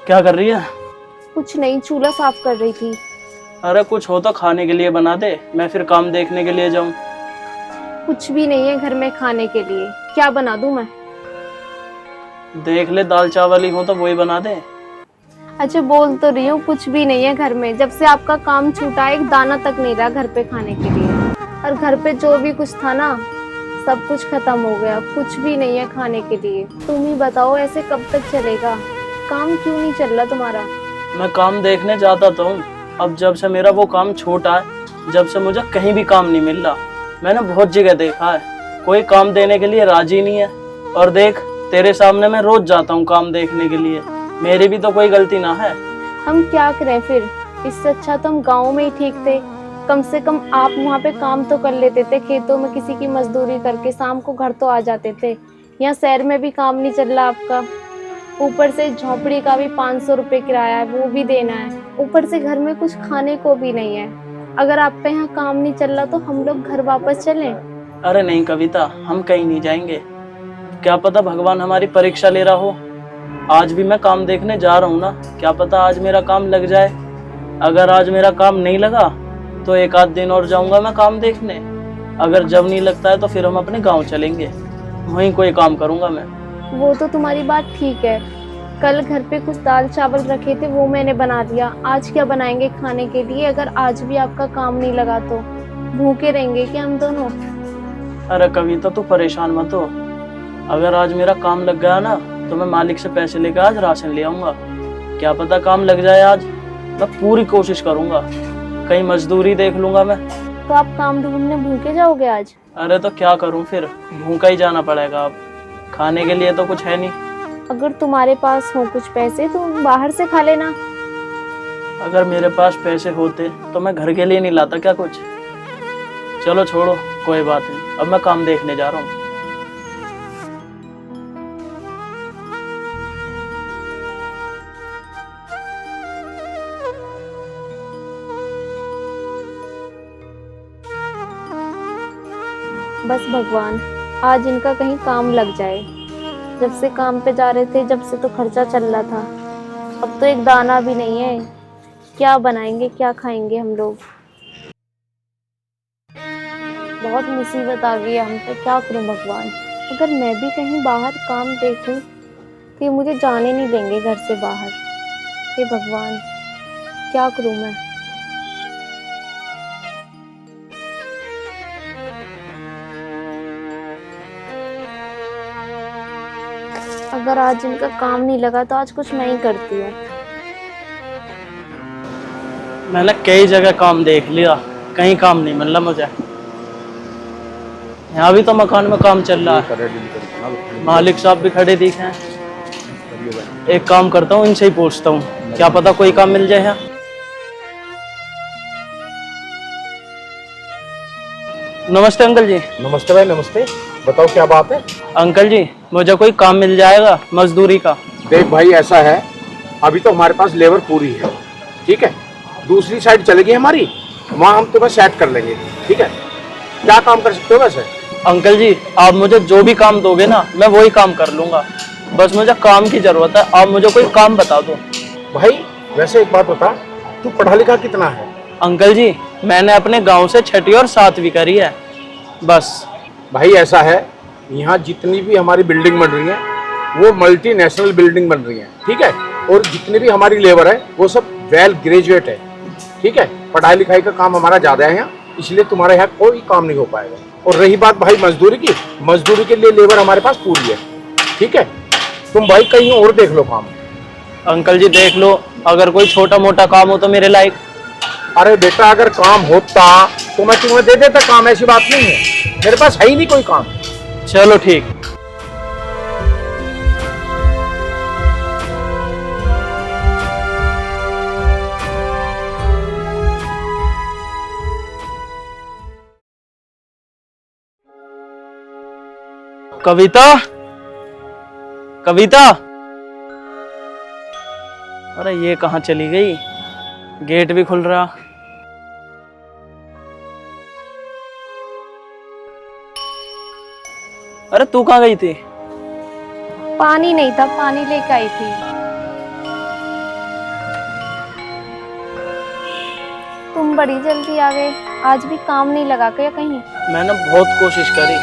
क्या कर रही है? कुछ नहीं, चूल्हा साफ कर रही थी। अरे कुछ हो तो खाने के लिए बना दे, मैं फिर काम देखने के लिए जाऊं। कुछ भी नहीं है घर में खाने के लिए, क्या बना दूं मैं? देख ले, दाल चावल ही हो तो वही बना दे। अच्छा बोल तो रही हूँ, कुछ भी नहीं है घर में। जब से आपका काम छूटा है, एक दाना तक नहीं रहा घर पे खाने के लिए। और घर पे जो भी कुछ था ना, सब कुछ खत्म हो गया। कुछ भी नहीं है खाने के लिए। तुम ही बताओ, ऐसे कब तक चलेगा? काम क्यों नहीं चल रहा तुम्हारा? मैं काम देखने जाता तो हूँ, अब जब से मेरा वो काम छूटा है, जब से मुझे कहीं भी काम नहीं मिल रहा। मैंने बहुत जगह देखा है, कोई काम देने के लिए राजी नहीं है। और देख, तेरे सामने मैं रोज जाता हूँ काम देखने के लिए, मेरी भी तो कोई गलती ना है। हम क्या करें फिर? इससे अच्छा तो हम गाँव में ही ठीक थे। कम से कम आप वहाँ पे काम तो कर लेते थे, खेतों में किसी की मजदूरी करके शाम को घर तो आ जाते थे। यहाँ शहर में भी काम नहीं चल रहा आपका, ऊपर से झोपड़ी का भी 500 रुपये किराया है, वो भी देना है। ऊपर से घर में कुछ खाने को भी नहीं है। अगर आप पे यहाँ काम नहीं चल रहा तो हम लोग घर वापस चलें? अरे नहीं कविता, हम कहीं नहीं जाएंगे। क्या पता भगवान हमारी परीक्षा ले रहा हो। आज भी मैं काम देखने जा रहा हूँ ना, क्या पता आज मेरा काम लग जाए। अगर आज मेरा काम नहीं लगा तो एक आध दिन और जाऊंगा मैं काम देखने। अगर जब नहीं लगता है तो फिर हम अपने गांव चलेंगे, वहीं कोई काम करूंगा मैं। वो तो तुम्हारी बात ठीक है। कल घर पे कुछ दाल चावल रखे थे, वो मैंने बना दिया। आज क्या बनाएंगे खाने के लिए? अगर आज भी आपका काम नहीं लगा तो भूखे रहेंगे क्या हम दोनों? अरे कविता तू परेशान मत हो, अगर आज मेरा काम लग गया ना तो मैं मालिक से पैसे लेकर आज राशन ले आऊंगा। क्या पता काम लग जाए आज, मैं पूरी कोशिश करूंगा, कहीं मजदूरी देख लूंगा मैं। तो आप काम ढूंढने भूखे जाओगे आज? अरे तो क्या करूं फिर, भूखा ही जाना पड़ेगा। अब खाने के लिए तो कुछ है नहीं। अगर तुम्हारे पास हो कुछ पैसे तो बाहर से खा लेना। अगर मेरे पास पैसे होते तो मैं घर के लिए नहीं लाता क्या कुछ। चलो छोड़ो, कोई बात नहीं, अब मैं काम देखने जा रहा हूँ। बस भगवान, आज इनका कहीं काम लग जाए। जब से काम पे जा रहे थे, जब से तो खर्चा चल रहा था, अब तो एक दाना भी नहीं है। क्या बनाएंगे, क्या खाएंगे हम लोग? बहुत मुसीबत आ गई है हम पे, क्या करूं भगवान। अगर मैं भी कहीं बाहर काम देखूं तो ये मुझे जाने नहीं देंगे घर से बाहर। हे भगवान, क्या करूं मैं? अगर आज इनका काम नहीं लगा तो आज कुछ मैं ही करती हूँ। मैंने कई जगह काम देख लिया, कहीं काम नहीं मिल रहा मुझे। यहाँ भी तो मकान में काम चल रहा है, मालिक साहब भी खड़े दिखे हैं। एक काम करता हूँ, इनसे ही पूछता हूँ, क्या पता कोई काम मिल जाए यहाँ। नमस्ते अंकल जी। नमस्ते भाई, नमस्ते। बताओ क्या बात है? अंकल जी, मुझे कोई काम मिल जाएगा मजदूरी का? देख भाई, ऐसा है, अभी तो हमारे पास लेबर पूरी है, ठीक है। दूसरी साइड चलेगी हमारी, वहाँ हम तुम्हें सेट कर लेंगे, ठीक है। क्या काम कर सकते हो वैसे? अंकल जी, आप मुझे जो भी काम दोगे ना, मैं वही काम कर लूंगा। बस मुझे काम की जरूरत है, आप मुझे कोई काम बता दो। भाई वैसे एक बात बता, तू पढ़ा लिखा कितना है? अंकल जी, मैंने अपने गांव से 6वीं और 7वीं करी है बस। भाई ऐसा है, यहाँ जितनी भी हमारी बिल्डिंग बन रही है वो मल्टीनेशनल बिल्डिंग बन रही है, ठीक है। और जितनी भी हमारी लेबर है वो सब वेल ग्रेजुएट है, ठीक है। पढ़ाई लिखाई का काम हमारा ज़्यादा है यहाँ, इसलिए तुम्हारे यहाँ कोई काम नहीं हो पाएगा। और रही बात भाई मजदूरी की, मजदूरी के लिए लेबर हमारे पास पूरी है, ठीक है। तुम भाई कहीं और देख लो काम। अंकल जी देख लो, अगर कोई छोटा मोटा काम हो तो मेरे लायक। अरे बेटा, अगर काम होता तो मैं तुम्हें दे देता काम, ऐसी बात नहीं है, मेरे पास है ही नहीं कोई काम। चलो ठीक। कविता, कविता, अरे ये कहाँ चली गई? गेट भी खुल रहा। अरे तू कहाँ गई थी? पानी नहीं था, पानी लेके आई थी। तुम बड़ी जल्दी आ गए, आज भी काम नहीं लगा क्या कहीं? मैंने बहुत कोशिश करी,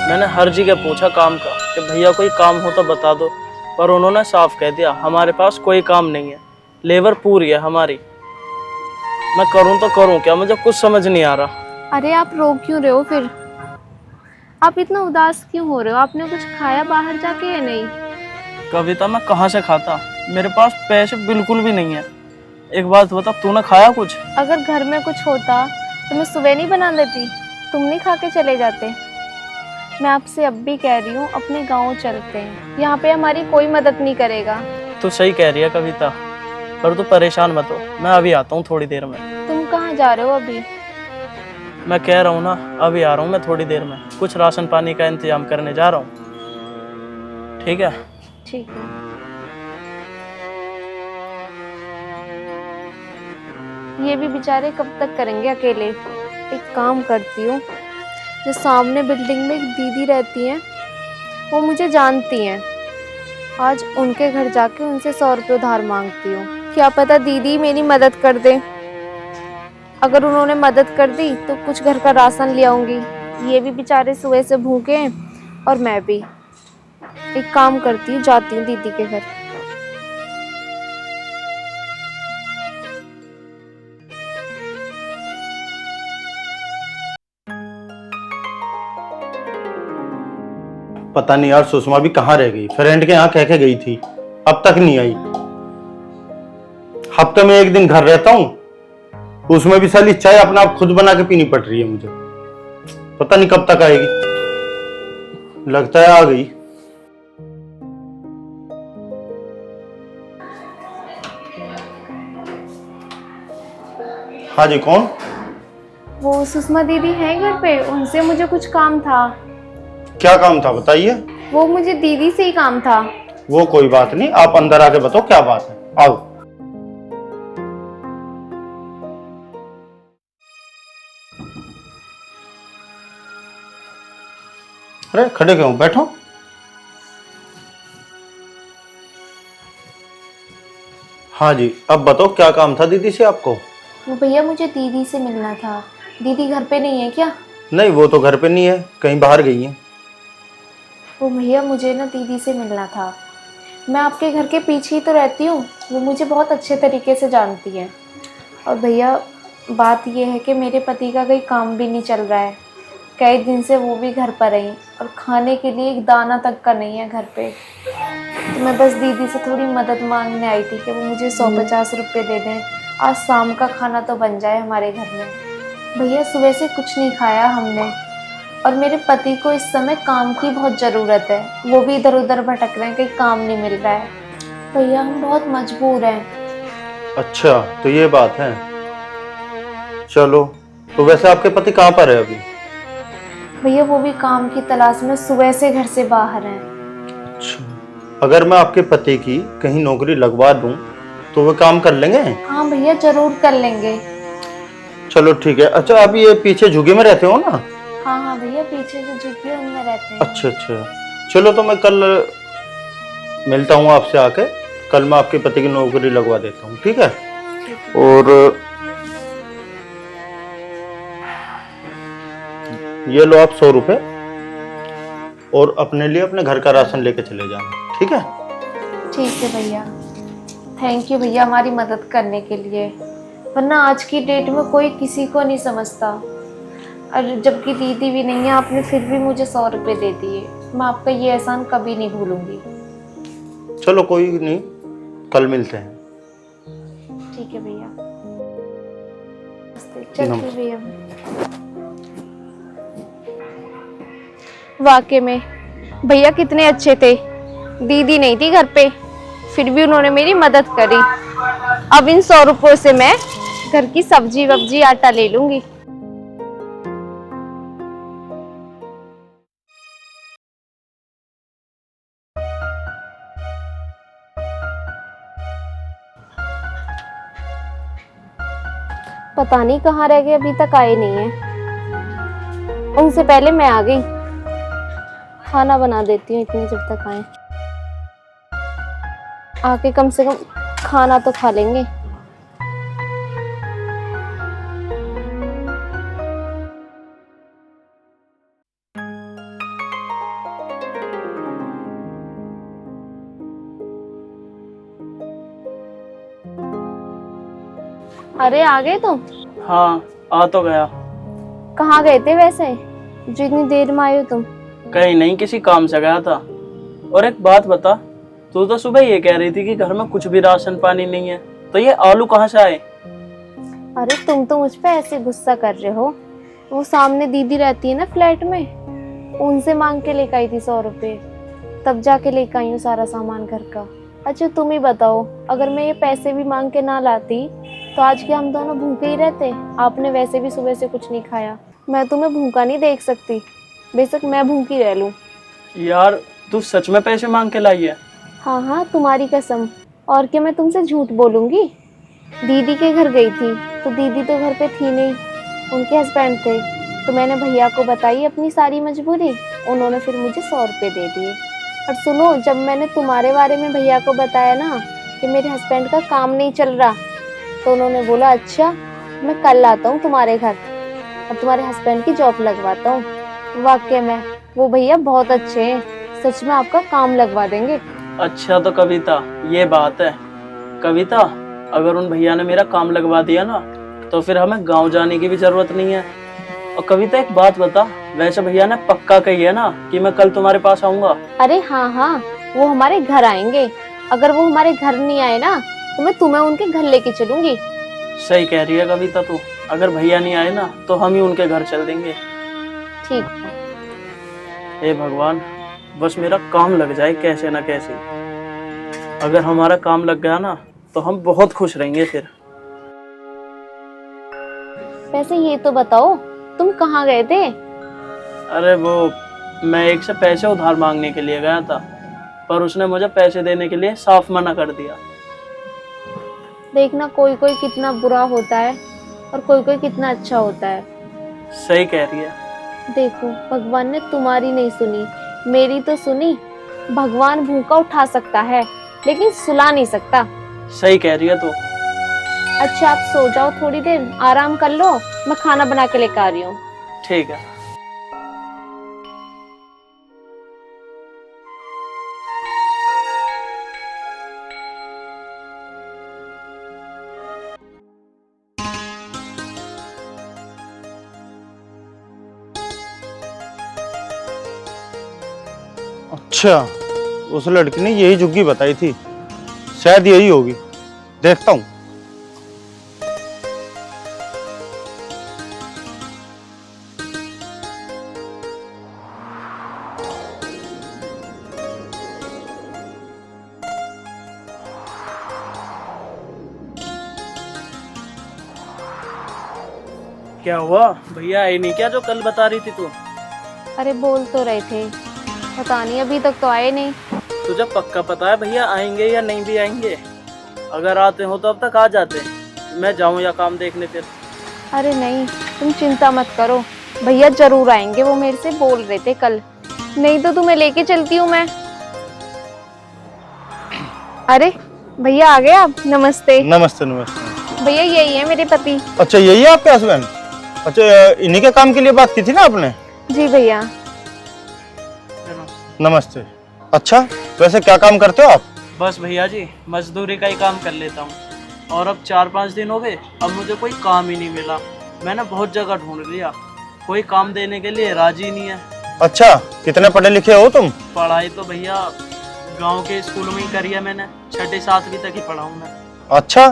मैंने हर जगह पूछा काम का कि भैया कोई काम हो तो बता दो, पर उन्होंने साफ कह दिया हमारे पास कोई काम नहीं है, लेबर पूरी है हमारी। मैं करूं तो करूं क्या, मुझे कुछ समझ नहीं आ रहा। अरे आप रो क्यों रहे हो फिर? आप इतना उदास क्यों हो रहे हो? आपने कुछ खाया बाहर जाके या नहीं? कविता मैं कहाँ से खाता, मेरे पास पैसे बिल्कुल भी नहीं है। एक बात बता, तूने खाया कुछ? अगर घर में कुछ होता तो मैं सुबह नहीं बना देती, तुम नहीं खा के चले जाते। मैं आपसे अब भी कह रही हूँ, अपने गांव चलते हैं, यहाँ पे हमारी कोई मदद नहीं करेगा। तू सही कह रही है कविता, पर तू परेशान मत हो, मैं अभी आता हूँ थोड़ी देर में। तुम कहाँ जा रहे हो अभी? मैं कह रहा हूँ ना, अभी आ रहा हूँ मैं थोड़ी देर में, कुछ राशन पानी का इंतजाम करने जा रहा हूँ। ठीक है? ठीक है। ये भी बेचारे कब तक करेंगे अकेले। एक काम करती हूँ, जो सामने बिल्डिंग में एक दीदी रहती हैं, वो मुझे जानती हैं, आज उनके घर जाके उनसे 100 रुपये उधार मांगती हूँ। क्या पता दीदी मेरी मदद कर दे। अगर उन्होंने मदद कर दी तो कुछ घर का राशन ले आऊँगी। ये भी बेचारे सुबह से भूखे हैं और मैं भी। एक काम करती हूँ, जाती हूँ दीदी के घर। पता नहीं यार, सुषमा भी कहाँ रह गई। फ्रेंड के यहाँ कह के गई थी, अब तक नहीं आई। हफ्ते में एक दिन घर रहता हूँ, उसमें भी साली चाय अपना आप खुद बना के पीनी पड़ रही है मुझे। पता नहीं कब तक आएगी। लगता है आ गई। हाँ जी, कौन? वो सुषमा दीदी हैं घर पे, उनसे मुझे कुछ काम था। क्या काम था बताइए? वो मुझे दीदी से ही काम था। वो कोई बात नहीं, आप अंदर आके बताओ क्या बात है। आओ। अरे खड़े क्यों, बैठो। हाँ जी, अब बताओ क्या काम था दीदी से आपको? वो भैया मुझे दीदी से मिलना था। दीदी घर पे नहीं है क्या? नहीं, वो तो घर पे नहीं है, कहीं बाहर गई है। वो भैया मुझे ना दीदी से मिलना था। मैं आपके घर के पीछे ही तो रहती हूँ, वो मुझे बहुत अच्छे तरीके से जानती है। और भैया बात ये है कि मेरे पति का कहीं काम भी नहीं चल रहा है, कई दिन से वो भी घर पर रही और खाने के लिए एक दाना तक का नहीं है घर पे। तो मैं बस दीदी से थोड़ी मदद मांगने आई थी कि वो मुझे 150 रुपये दे दें, आज शाम का खाना तो बन जाए हमारे घर में। भैया सुबह से कुछ नहीं खाया हमने, और मेरे पति को इस समय काम की बहुत ज़रूरत है, वो भी इधर उधर भटक रहे हैं, कहीं काम नहीं मिल रहा है। भैया हम बहुत मजबूर हैं। अच्छा, तो ये बात है। चलो, तो वैसे आपके पति कहाँ पर है अभी? भैया वो भी काम की तलाश में सुबह से घर से बाहर हैं। अच्छा, अगर मैं आपके पति की कहीं नौकरी लगवा दूं तो वो काम कर लेंगे? हाँ भैया जरूर कर लेंगे। चलो ठीक है। अच्छा, आप ये पीछे झुग्गी में रहते हो ना? हाँ हाँ भैया, पीछे जो झुग्गी है उनमें रहते हैं। अच्छा अच्छा, चलो तो मैं कल मिलता हूँ आपसे आके, कल मैं आपके पति की नौकरी लगवा देता हूँ, ठीक है? और ये लो आप 100 रुपए, और अपने लिए अपने घर का राशन लेके चले जाना, ठीक है? ठीक है भैया, थैंक यू भैया हमारी मदद करने के लिए, वरना आज की डेट में कोई किसी को नहीं समझता। और जबकि दीदी भी नहीं है, आपने फिर भी मुझे 100 रुपये दे दिए। मैं आपका ये एहसान कभी नहीं भूलूंगी। चलो कोई नहीं, कल मिलते हैं। ठीक है भैया, चलते भैया। वाकई में भैया कितने अच्छे थे। दीदी नहीं थी घर पे, फिर भी उन्होंने मेरी मदद करी। अब इन 100 रुपयों से मैं घर की सब्जी वब्जी आटा ले लूंगी। पता नहीं कहाँ रह गए, अभी तक आए नहीं है। उनसे पहले मैं आ गई। खाना बना देती हूँ इतनी, जब तक आए आके कम से कम खाना तो खा लेंगे। अरे आ गए तुम? हाँ, आ तो गया। कहाँ गए थे वैसे जो इतनी देर में आए हो तुम? कहीं नहीं, किसी काम से गया था। और एक बात बता, तू तो सुबह ये कह रही थी कि घर में कुछ भी राशन पानी नहीं है, तो ये आलू कहाँ से आए? अरे तुम तो मुझ पे ऐसे गुस्सा कर रहे हो। वो सामने दीदी रहती है ना फ्लैट में, उनसे मांग के लेकर आई थी 100 रुपए, तब जाके लेकर आई हूँ सारा सामान घर का। अच्छा तुम ही बताओ, अगर मैं ये पैसे भी मांग के ना लाती तो आज के हम दोनों भूखे ही रहते। आपने वैसे भी सुबह से कुछ नहीं खाया, मैं तुम्हें भूखा नहीं देख सकती, बेशक मैं भूखी रह लूं। यार तू सच में पैसे मांग के लाई है? हाँ हाँ तुम्हारी कसम, और क्या मैं तुमसे झूठ बोलूंगी। दीदी के घर गई थी तो दीदी तो घर पे थी नहीं, उनके हस्बैंड थे, तो मैंने भैया को बताई अपनी सारी मजबूरी, उन्होंने फिर मुझे 100 रुपये दे दिए। और सुनो, जब मैंने तुम्हारे बारे में भैया को बताया ना कि मेरे हस्बैंड का काम नहीं चल रहा, तो उन्होंने बोला अच्छा मैं कल आता हूँ तुम्हारे घर और तुम्हारे हस्बैंड की जॉब लगवाता हूँ। वाकई में वो भैया बहुत अच्छे हैं, सच में आपका काम लगवा देंगे। अच्छा तो कविता ये बात है। कविता, अगर उन भैया ने मेरा काम लगवा दिया ना तो फिर हमें गांव जाने की भी जरूरत नहीं है। और कविता एक बात बता, वैसे भैया ने पक्का कही है ना कि मैं कल तुम्हारे पास आऊंगा? अरे हाँ हाँ, वो हमारे घर आएंगे। अगर वो हमारे घर नहीं आए ना तो मैं तुम्हें उनके घर लेके चलूंगी। सही कह रही है कविता तू, अगर भैया नहीं आए ना तो हम ही उनके घर चल देंगे। ठीक। हे भगवान, बस मेरा काम लग जाए कैसे ना कैसे। अगर हमारा काम लग गया ना तो हम बहुत खुश रहेंगे फिर। वैसे ये तो बताओ तुम कहाँ गए थे? अरे वो, मैं एक से पैसे उधार मांगने के लिए गया था, पर उसने मुझे पैसे देने के लिए साफ मना कर दिया। देखना कोई कोई कितना बुरा होता है और कोई कोई कितना अच्छा होता है। सही कह रही है। देखो भगवान ने तुम्हारी नहीं सुनी, मेरी तो सुनी। भगवान भूखा उठा सकता है लेकिन सुला नहीं सकता। सही कह रही है तू। अच्छा आप सो जाओ, थोड़ी देर आराम कर लो, मैं खाना बना के लेकर आ रही हूँ। ठीक है। अच्छा, उस लड़की ने यही झुग्गी बताई थी, शायद यही होगी, देखता हूँ। क्या हुआ, भैया आए नहीं क्या जो कल बता रही थी तू? अरे बोल तो रहे थे, पता नहीं अभी तक तो आए नहीं। तुझे पक्का पता है भैया आएंगे या नहीं भी आएंगे? अगर आते हो तो अब तक आ जाते, मैं जाऊं या काम देखने फिर? अरे नहीं तुम चिंता मत करो, भैया जरूर आएंगे, वो मेरे से बोल रहे थे कल। नहीं तो तुम्हें लेके चलती हूँ मैं। अरे भैया आ गए आप? नमस्ते। नमस्ते नमस्ते। भैया यही है मेरे पति। अच्छा यही है आपके हस्बैंड? अच्छा, इन्हीं के काम के लिए बात की थी ना आपने? जी भैया। नमस्ते। अच्छा, वैसे क्या काम करते हो आप? बस भैया जी मजदूरी का ही काम कर लेता हूँ, और अब 4-5 दिन हो गए, अब मुझे कोई काम ही नहीं मिला। मैंने बहुत जगह ढूंढ लिया, कोई काम देने के लिए राजी नहीं है। अच्छा, कितने पढ़े लिखे हो तुम? पढ़ाई तो भैया गांव के स्कूल में ही करी है मैंने, 6ठी-7वीं तक ही पढ़ा हूँ मैं। अच्छा,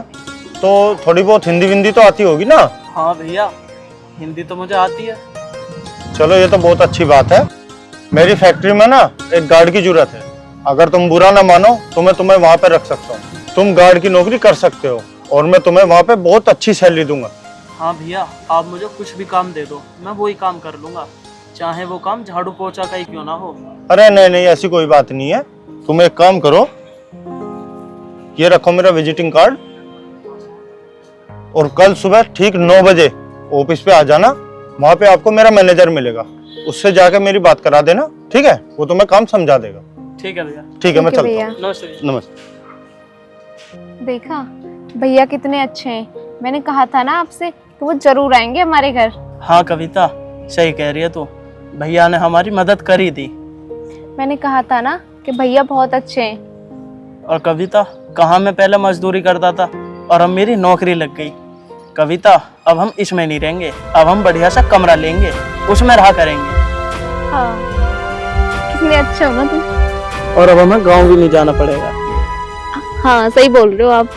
तो थोड़ी बहुत हिंदी विंदी तो आती होगी ना? हाँ भैया, हिंदी तो मुझे आती है। चलो ये तो बहुत अच्छी बात है। मेरी फैक्ट्री में ना एक गार्ड की जरूरत है, अगर तुम बुरा ना मानो तो मैं तुम्हें वहाँ पे रख सकता हूँ। तुम गार्ड की नौकरी कर सकते हो और मैं तुम्हें वहाँ पे बहुत अच्छी सैलरी दूंगा। हाँ भैया, आप मुझे कुछ भी काम दे दो, मैं वही काम कर लूँगा, चाहे वो काम झाड़ू पोछा का ही क्यों ना हो। अरे नहीं नहीं, ऐसी कोई बात नहीं है। तुम एक काम करो, ये रखो मेरा विजिटिंग कार्ड, और कल सुबह ठीक 9 बजे ऑफिस पे आ जाना। वहाँ पे आपको मेरा मैनेजर मिलेगा, उससे जाकर मेरी बात करा देना, ठीक है? वो तुम्हें काम समझा देगा। ठीक है भैया। ठीक है, मैं चलता भैया। हूँ। नमस्ते भैया। नमस्ते। देखा भैया कितने अच्छे हैं, मैंने कहा था ना आपसे कि वो जरूर आएंगे हमारे घर। हाँ कविता, सही कह रही है तू, भैया ने हमारी मदद करी थी। मैंने कहा था ना कि भैया बहुत अच्छे हैं। और कविता, कहाँ मैं पहले मजदूरी करता था और अब मेरी नौकरी लग गई। कविता, अब हम इसमें नहीं रहेंगे, अब हम बढ़िया सा कमरा लेंगे, उसमें रहा करेंगे। हाँ, कितने अच्छे हो ना तुम। और अब हमें गाँव भी नहीं जाना पड़ेगा। हाँ, सही बोल रहे हो आप।